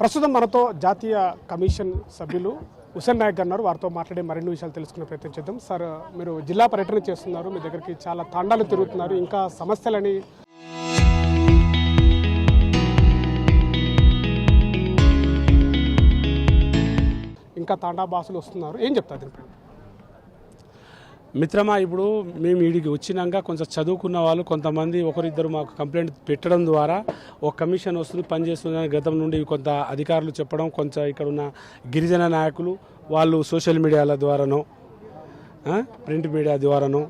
ప్రస్తుతం మనతో జాతీయ కమిషన్ సభ్యులు హుసేన్ నాయక్ గారు వారితో మాట్లాడే మరిన్ని విషయాలు తెలుసుకునే ప్రయత్నం చేద్దాం. సార్, మీరు జిల్లా పర్యటన చేస్తున్నారు, మీ దగ్గరికి చాలా తాండాలు తిరుగుతున్నారు, ఇంకా సమస్యలని ఇంకా తాండా బాసులు వస్తున్నారు, ఏం చెప్తారు దీనిపై? మిత్రమా, ఇప్పుడు మేము వీడికి వచ్చినాక కొంచెం చదువుకున్న వాళ్ళు కొంతమంది ఒకరిద్దరు మాకు కంప్లైంట్ పెట్టడం ద్వారా ఒక కమిషన్ వస్తుంది, పనిచేస్తుందని గతం నుండి కొంత అధికారులు చెప్పడం, కొంచెం ఇక్కడ ఉన్న గిరిజన నాయకులు వాళ్ళు సోషల్ మీడియాల ద్వారానో ప్రింట్ మీడియా ద్వారానో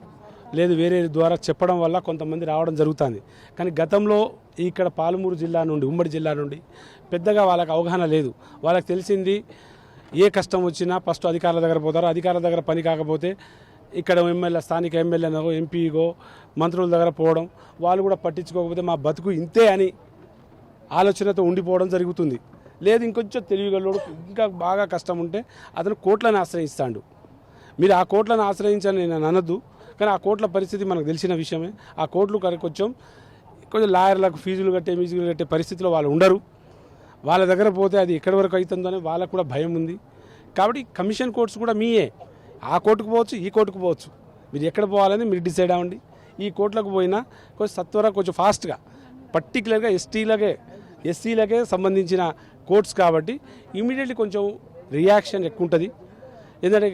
లేదు వేరే ద్వారా చెప్పడం వల్ల కొంతమంది రావడం జరుగుతుంది. కానీ గతంలో ఇక్కడ పాలమూరు జిల్లా నుండి, ఉమ్మడి జిల్లా నుండి పెద్దగా వాళ్ళకి అవగాహన లేదు. వాళ్ళకి తెలిసింది ఏ కష్టం వచ్చినా ఫస్ట్ అధికారుల దగ్గర పోతారు, అధికారుల దగ్గర పని కాకపోతే ఇక్కడ ఎమ్మెల్యే, స్థానిక ఎమ్మెల్యేనో ఎంపీగో మంత్రుల దగ్గర పోవడం, వాళ్ళు కూడా పట్టించుకోకపోతే మా బతుకు ఇంతే అని ఆలోచనతో ఉండిపోవడం జరుగుతుంది. లేదు ఇంకొంచెం తెలివిగలోడు ఇంకా బాగా కష్టం ఉంటే అతను కోర్టులను ఆశ్రయిస్తాడు. మీరు ఆ కోర్టులను ఆశ్రయించని నేను అనద్దు, కానీ ఆ కోర్టుల పరిస్థితి మనకు తెలిసిన విషయమే. ఆ కోర్టులు కొంచెం లాయర్లకు ఫీజులు కట్టే పరిస్థితిలో వాళ్ళు ఉండరు. వాళ్ళ దగ్గర పోతే అది ఎక్కడి వరకు అవుతుందో అని వాళ్ళకు కూడా భయం ఉంది. కాబట్టి కమిషన్ కోర్ట్స్ కూడా మీయే, ఆ కోర్టుకు పోవచ్చు, ఈ కోర్టుకు పోవచ్చు, మీరు ఎక్కడ పోవాలని మీరు డిసైడ్ అవ్వండి. ఈ కోర్టులకు పోయినా కొంచెం సత్వర, కొంచెం ఫాస్ట్గా, పర్టికులర్గా ఎస్సీలకే సంబంధించిన కోర్ట్స్ కాబట్టి ఇమీడియట్లీ కొంచెం రియాక్షన్ ఎక్కువ ఉంటుంది. ఎందుకంటే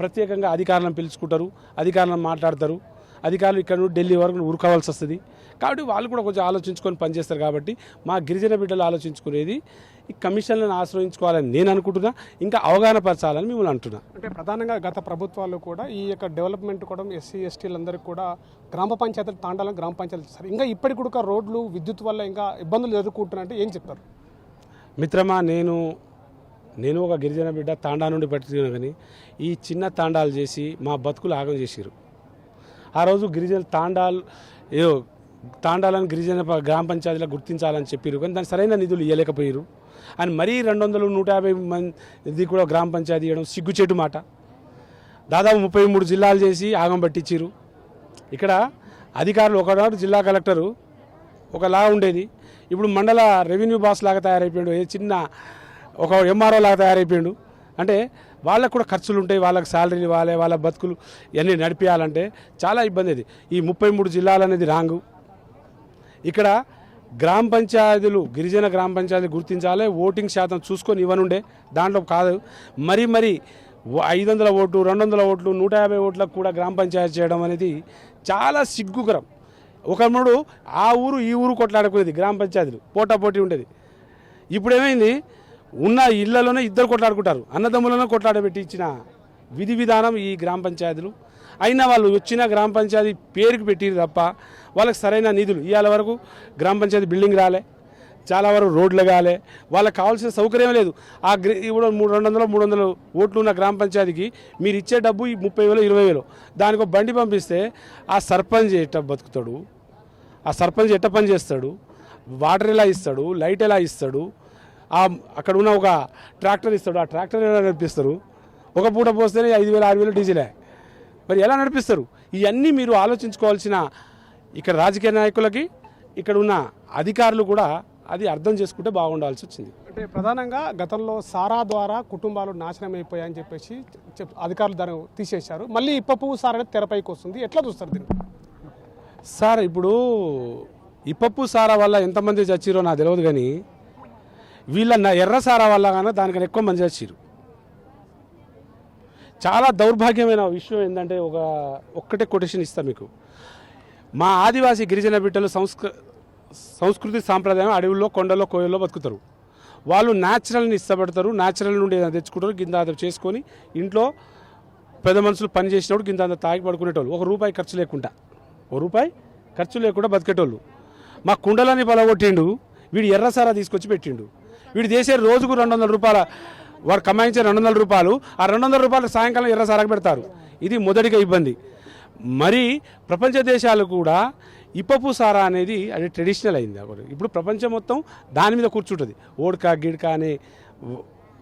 ప్రత్యేకంగా అధికారులను పిలుచుకుంటారు, అధికారులను మాట్లాడతారు, అధికారులు ఇక్కడ నుండి ఢిల్లీ వరకు ఉరుకోవాల్సి వస్తుంది. కాబట్టి వాళ్ళు కూడా కొంచెం ఆలోచించుకొని పనిచేస్తారు. కాబట్టి మా గిరిజన బిడ్డలు ఆలోచించుకునేది ఈ కమిషన్లను ఆశ్రయించుకోవాలని నేను అనుకుంటున్నా, ఇంకా అవగాహన పరచాలని మిమ్మల్ని అంటున్నా. అంటే ప్రధానంగా గత ప్రభుత్వాలు కూడా ఈ యొక్క డెవలప్మెంట్ కూడా ఎస్సీ ఎస్టీలందరికీ కూడా గ్రామ పంచాయతీలు, తాండాలను గ్రామ పంచాయతీలు ఇస్తారు. ఇంకా ఇప్పటికి కూడా రోడ్లు, విద్యుత్ వల్ల ఇంకా ఇబ్బందులు ఎదుర్కొంటున్నారంటే ఏం చెప్తారు? మిత్రమా, నేను ఒక గిరిజన బిడ్డ తాండా నుండి పట్టిన, కానీ ఈ చిన్న తాండాలు చేసి మా బతుకులు ఆగం చేసిరు. ఆ రోజు గిరిజన తాండాలను గిరిజన గ్రామ పంచాయతీలో గుర్తించాలని చెప్పారు, కానీ దానికి సరైన నిధులు ఇవ్వలేకపోయారు. అని మరీ 200, 150 మంది కూడా గ్రామ పంచాయతీ ఇవ్వడం సిగ్గుచేటు మాట. దాదాపు 33 జిల్లాలు చేసి ఆగం పట్టించారు. ఇక్కడ అధికారులు ఒకనాడు జిల్లా కలెక్టరు ఒకలా ఉండేది, ఇప్పుడు మండల రెవెన్యూ బాస్ లాగా తయారైపోయాడు, చిన్న ఒక ఎంఆర్ఓ లాగా తయారైపోయాడు. అంటే వాళ్ళకు కూడా ఖర్చులు ఉంటాయి, వాళ్ళకి శాలరీలు ఇవ్వాలి, వాళ్ళ బతుకులు ఇవన్నీ నడిపించాలంటే చాలా ఇబ్బంది. అది ఈ 33 జిల్లాలు అనేది రాంగు. ఇక్కడ గ్రామ పంచాయతీలు, గిరిజన గ్రామ పంచాయతీలు గుర్తించాలి, ఓటింగ్ శాతం చూసుకొని ఇవ్వనుండే, దాంట్లో కాదు మరి 500 ఓట్లు, 200 ఓట్లు, 150 ఓట్లకు కూడా గ్రామ పంచాయతీ చేయడం అనేది చాలా సిగ్గుకరం. ఒకప్పుడు ఆ ఊరు ఈ ఊరు కొట్లాడుకునేది గ్రామ పంచాయతీలు, పోటాపోటీ ఉండేది. ఇప్పుడు ఏమైంది, ఉన్న ఇళ్లలోనే ఇద్దరు కొట్లాడుకుంటారు, అన్నదమ్ములను కొట్లాడబెట్టి ఇచ్చిన విధి విధానం ఈ గ్రామ పంచాయతీలు. అయినా వాళ్ళు వచ్చిన గ్రామ పంచాయతీ పేరుకి పెట్టిరు తప్ప వాళ్ళకి సరైన నిధులు ఇవాళ వరకు గ్రామ పంచాయతీ బిల్డింగ్ రాలే, చాలా వరకు రోడ్లు కాలే, వాళ్ళకి కావాల్సిన సౌకర్యం లేదు. ఇప్పుడు 200 ఓట్లు ఉన్న గ్రామ పంచాయతీకి మీరు ఇచ్చే డబ్బు 30,000, 20,000, దానికి ఒక బండి పంపిస్తే ఆ సర్పంచ్ ఎట్ట బతుకుతాడు, ఆ సర్పంచ్ ఎట్ట పని చేస్తాడు, వాటర్ ఎలా ఇస్తాడు, లైట్ ఎలా ఇస్తాడు, అక్కడ ఉన్న ఒక ట్రాక్టర్ ఇస్తాడు, ఆ ట్రాక్టర్ ఎలా నడిపిస్తారు? ఒక పూట పోస్తేనే 5,000, 6,000 డీజిలే, మరి ఎలా నడిపిస్తారు? ఇవన్నీ మీరు ఆలోచించుకోవాల్సిన ఇక్కడ రాజకీయ నాయకులకి, ఇక్కడ ఉన్న అధికారులు కూడా అది అర్థం చేసుకుంటే బాగుండాల్సి వచ్చింది. అంటే ప్రధానంగా గతంలో సారా ద్వారా కుటుంబాలు నాశనం అయిపోయాయని చెప్పేసి అధికారులు దాన్ని తీసేశారు. మళ్ళీ ఇప్పపు సారా అనేది తెరపైకి వస్తుంది, ఎట్లా చూస్తారు దీన్ని? సార్, ఇప్పుడు ఇప్పపు సారా వల్ల ఎంతమంది చచ్చిరో నాకు తెలియదు, కానీ వీళ్ళ ఎర్ర సారా వల్ల కానీ దానికన్నా ఎక్కువ మంది చచ్చిరు. చాలా దౌర్భాగ్యమైన విషయం ఏంటంటే, ఒక్కటే కొటేషన్ ఇస్తా మీకు. మా ఆదివాసీ గిరిజన బిడ్డలు సంస్కృతి సాంప్రదాయం అడవుల్లో, కొండల్లో, కోయల్లో బతుకుతారు. వాళ్ళు న్యాచురల్ని ఇష్టపడతారు, న్యాచురల్ నుండి తెచ్చుకుంటారు, గింత చేసుకొని ఇంట్లో పెద్ద మనుషులు పని చేసినప్పుడు గింత తాగి పడుకునేటోళ్ళు, ₹1 ఖర్చు లేకుండా బతికేటోళ్ళు. మా కుండలని పలగొట్టిండు, వీడు ఎర్రసారా తీసుకొచ్చి పెట్టిండు. వీడు చేసే రోజుకు ₹200, వాడు కమాయించే ₹200, ఆ ₹200 సాయంకాలం ఎర్రసారాకు పెడతారు. ఇది మొదటిగా ఇబ్బంది. మరి ప్రపంచ దేశాలు కూడా ఇప్పపు సారా అనేది అది ట్రెడిషనల్ అయింది. ఇప్పుడు ప్రపంచం మొత్తం దాని మీద కూర్చుంటుంది, ఓడ్కా గిడ్కా అనే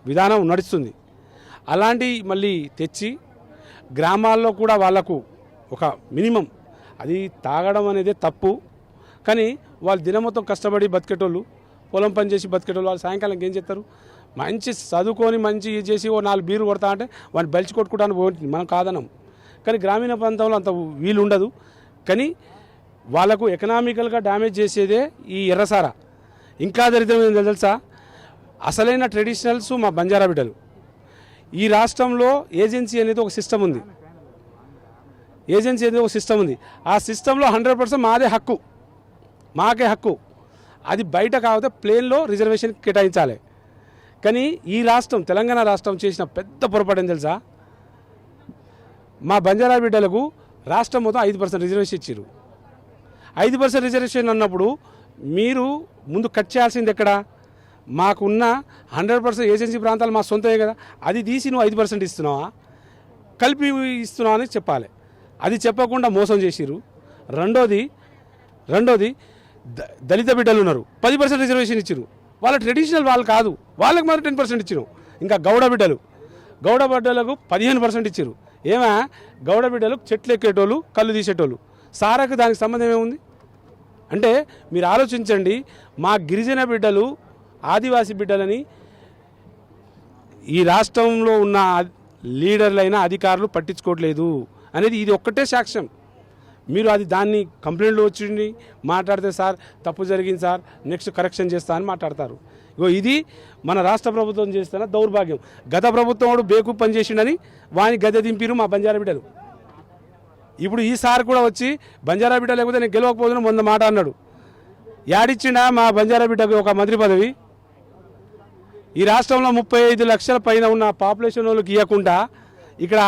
విధానం నడుస్తుంది. అలాంటి మళ్ళీ తెచ్చి గ్రామాల్లో కూడా వాళ్లకు ఒక మినిమం, అది తాగడం అనేది తప్పు, కానీ వాళ్ళు దినం మొత్తం కష్టపడి బతికేటోళ్ళు పొలం పని చేసి బతికేటోళ్ళు వాళ్ళు సాయంకాలం ఏం చేస్తారు? మంచి చదువుకొని మంచి ఇది చేసి ఓ 4 బీరు కొడతా అంటే వాడిని బలిచి కొట్టుకుంటాను పోతుంది, మనం కాదనం. కానీ గ్రామీణ ప్రాంతంలో అంత వీలు ఉండదు. కానీ వాళ్ళకు ఎకనామికల్గా డ్యామేజ్ చేసేదే ఈ ఎర్రసారా. ఇంకా దరిద్రం ఏంటో తెలుసా? అసలైన ట్రెడిషనల్స్ మా బంజారా బిడ్డలు. ఈ రాష్ట్రంలో ఏజెన్సీ అనేది ఒక సిస్టమ్ ఉంది. ఆ సిస్టంలో 100% మాదే హక్కు, మాకే హక్కు. అది బయట కాకపోతే ప్లేన్లో రిజర్వేషన్ కేటాయించాలి. కానీ ఈ రాష్ట్రం తెలంగాణ రాష్ట్రం చేసిన పెద్ద పొరపాటు ఏం తెలుసా? మా బంజారా బిడ్డలకు రాష్ట్రం మొత్తం 5% రిజర్వేషన్ ఇచ్చారు. 5% రిజర్వేషన్ అన్నప్పుడు మీరు ముందు కట్ చేయాల్సింది ఎక్కడ? మాకున్న 100% ఏజెన్సీ ప్రాంతాలు మా సొంతమే కదా, అది తీసి నువ్వు 5% ఇస్తున్నావా, కలిపి ఇస్తున్నావా అని చెప్పాలి. అది చెప్పకుండా మోసం చేసిరు. రెండోది దళిత బిడ్డలు ఉన్నారు, 10% రిజర్వేషన్ ఇచ్చారు. వాళ్ళ ట్రెడిషనల్ వాళ్ళు కాదు, వాళ్ళకి మరి 10% ఇచ్చారు. ఇంకా గౌడ బిడ్డలకు 15% ఇచ్చారు. ఏమా గౌడ బిడ్డలు చెట్లు ఎక్కేటోళ్ళు, కళ్ళు తీసేటోళ్ళు, సారకు దానికి సంబంధం ఏముంది? అంటే మీరు ఆలోచించండి. మా గిరిజన బిడ్డలు, ఆదివాసీ బిడ్డలని ఈ రాష్ట్రంలో ఉన్న లీడర్లైన అధికారులు పట్టించుకోవట్లేదు అనేది ఇది ఒక్కటే సాక్ష్యం. మీరు దాన్ని కంప్లైంట్లు వచ్చి మాట్లాడితే సార్ తప్పు జరిగింది సార్, నెక్స్ట్ కరెక్షన్ చేస్తా అని మాట్లాడతారు. ఇది మన రాష్ట్ర ప్రభుత్వం చేస్తున్న దౌర్భాగ్యం. గత ప్రభుత్వం వాడు బేకు పనిచేసిండని వాని గద్దె దింపిరు మా బంజారా బిడ్డలు. ఇప్పుడు ఈసారి కూడా వచ్చి బంజారా బిడ్డ లేకపోతే నేను గెలవకపోతున్నా మొన్న మాట అన్నాడు. యాడిచ్చిండా మా బంజారా బిడ్డకు ఒక మంత్రి పదవి? ఈ రాష్ట్రంలో 35 లక్షల పైన ఉన్న పాపులేషన్ వాళ్ళకి ఇవ్వకుండా ఇక్కడ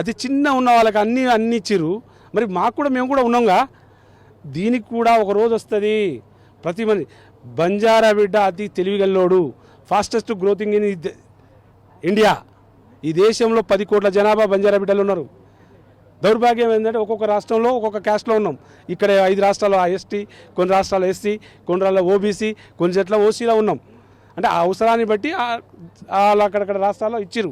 అతి చిన్న ఉన్న వాళ్ళకి అన్ని ఇచ్చిర్రు. మరి మాకు కూడా మేము కూడా ఉన్నాంగా. దీనికి కూడా ఒక రోజు వస్తుంది. ప్రతి మంది బంజారా బిడ్డ అతి తెలివిగల్లోడు, ఫాస్టెస్ట్ గ్రోతింగ్ ఇన్ ఇండియా. ఈ దేశంలో 10 కోట్ల జనాభా బంజారా బిడ్డలు ఉన్నారు. దౌర్భాగ్యం ఏంటంటే ఒక్కొక్క రాష్ట్రంలో ఒక్కొక్క క్యాస్ట్లో ఉన్నాం. ఇక్కడ 5 రాష్ట్రాల్లో ఎస్టీ, కొన్ని రాష్ట్రాల్లో ఎస్సీ, కొన్ని రాష్ట్రాల్లో ఓబీసీ, కొన్ని చోట్ల ఓసీలో ఉన్నాం. అంటే ఆ అవసరాన్ని బట్టి వాళ్ళు అక్కడక్కడ రాష్ట్రాల్లో ఇచ్చిరు.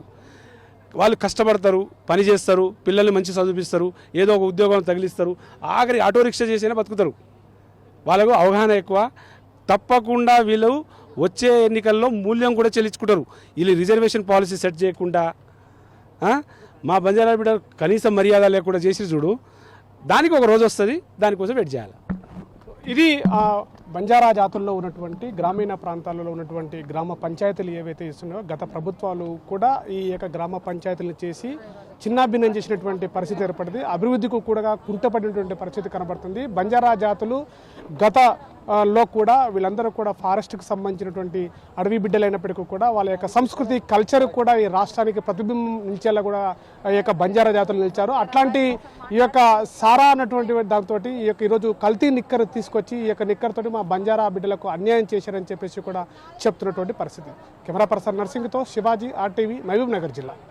వాళ్ళు కష్టపడతారు, పని చేస్తారు, పిల్లల్ని మంచి చదివిస్తారు, ఏదో ఒక ఉద్యోగం తగిలిస్తారు, ఆఖరి ఆటో రిక్షా చేసినా బతుకుతారు. వాళ్ళకు అవగాహన ఎక్కువ. తప్పకుండా వీళ్ళు వచ్చే ఎన్నికల్లో మూల్యం కూడా చెల్లించుకుంటారు. వీళ్ళు రిజర్వేషన్ పాలసీ సెట్ చేయకుండా మా బంజారా బిడ్డ కనీసం మర్యాద లేకుండా చేసి చూడు. దానికి ఒక రోజు వస్తుంది, దానికోసం వెయిట్ చేయాలి. ఇది బంజారా జాతుల్లో ఉన్నటువంటి గ్రామీణ ప్రాంతాలలో ఉన్నటువంటి గ్రామ పంచాయతీలు ఏవైతే ఇస్తున్నాయో గత ప్రభుత్వాలు కూడా ఈ యొక్క గ్రామ పంచాయతీలను చేసి చిన్నాభిన్నం చేసినటువంటి పరిస్థితి ఏర్పడింది. అభివృద్ధికి కూడా కుంటపడినటువంటి పరిస్థితి కనబడుతుంది. బంజారా జాతులు గతలో కూడా వీళ్ళందరూ కూడా ఫారెస్ట్కి సంబంధించినటువంటి అడవి బిడ్డలైనప్పటికీ కూడా వాళ్ళ యొక్క సంస్కృతి కల్చర్ కూడా ఈ రాష్ట్రానికి ప్రతిబింబం నిలిచేలా కూడా ఈ యొక్క బంజారా జాతులు నిలిచారు. అట్లాంటి ఈ యొక్క సారా అన్నటువంటి దాంతో ఈ యొక్క ఈరోజు కల్తీ నిక్కర్ తీసుకొచ్చి ఈ యొక్క నిక్కర్ తోటి మా బంజారా బిడ్డలకు అన్యాయం చేశారని చెప్పేసి కూడా చెప్తున్నటువంటి పరిస్థితి. కెమెరా పర్సన్ నర్సింగ్తో శివాజీ, RTV, మహబూబ్ నగర్ జిల్లా.